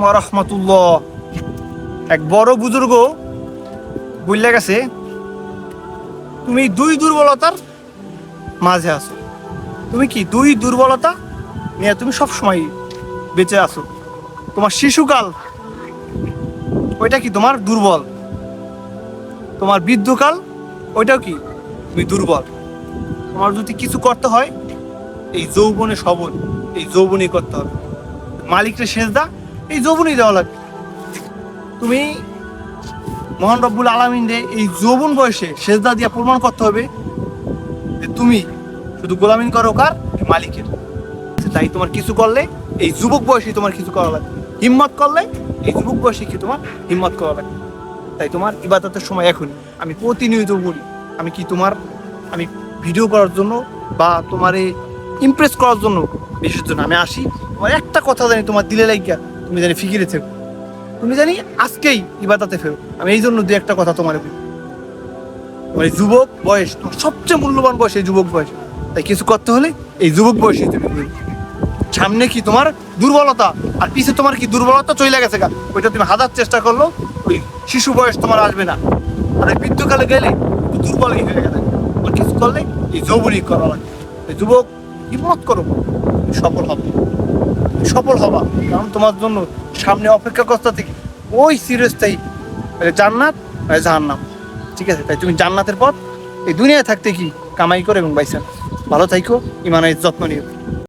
ওয়া রাহমাতুল্লাহ। এক বড় বুজুর্গ বললে গেছে, তুমি দুই দুর্বলতার মাঝে আছো। তুমি কি দুই দুর্বলতা নিয়ে তুমি সব সময় বেঁচে আছো। তোমার শিশুকাল ওইটা কি তোমার দুর্বল, তোমার বৃদ্ধকাল ওইটাও কি তুমি দুর্বল। তোমার যদি কিছু করতে হয় এই যৌবনে সবল, এই যৌবনই করতে হবে। মালিককে সেজদা এই যৌবনই দেওয়া লাগবে। তুমি মহান রব্বুল আলামিনরে এই যৌবন বয়সে সেজদা দিয়া প্রমাণ করতে হবে যে তুমি শুধু গোলামি করো কার, মালিকের। তাই তোমার কিছু করলে এই যুবক বয়সে তোমার কিছু করা লাগবে, হিম্মত করলে এই যুবক বয়সে কি তোমার হিম্মত করা লাগবে। তাই তোমার ইবাদতের সময় এখনই। আমি প্রতিনিয়ত বলি, আমি ভিডিও করার জন্য বা তোমার ইমপ্রেস করার জন্য বিশেষ জন্য আমি আসি। তোমার একটা কথা জানি তোমার দিলে লাগিয়া তুমি জানি ফিকিরে থেকো, তুমি জানি আজকেই ইবাদতে ফেরো। আমি এই জন্য দু একটা কথা তোমার বলি। তোমার এই যুবক বয়স তোমার সবচেয়ে মূল্যবান বয়স, এই যুবক বয়স। তাই কিছু করতে হলে এই যুবক বয়সে তুমি করবে। সামনে কি তোমার দুর্বলতা আর পিছে তোমার কি দুর্বলতা চলে গেছে গা, ওইটা তুমি হাজার চেষ্টা করলো ওই শিশু বয়স তোমার আসবে না। আর ওই বৃদ্ধকালে গেলে দুর্বলই হয়ে গেলে তোমার কিছু করলে এই যৌবনই করা লাগে। এই যুবক হিম্মত করো, সফল হবে, সফল হবা। কারণ তোমার জন্য সামনে অপেক্ষা করতে থেকে ওই চিরস্থায়ী জান্নাত জাহান্নাম। ঠিক আছে, তাই তুমি জান্নাতের পথ এই দুনিয়ায় থাকতে কি কামাই করে এবং বাইসা ভালো থাইকো, ইমানের যত্ন নিও।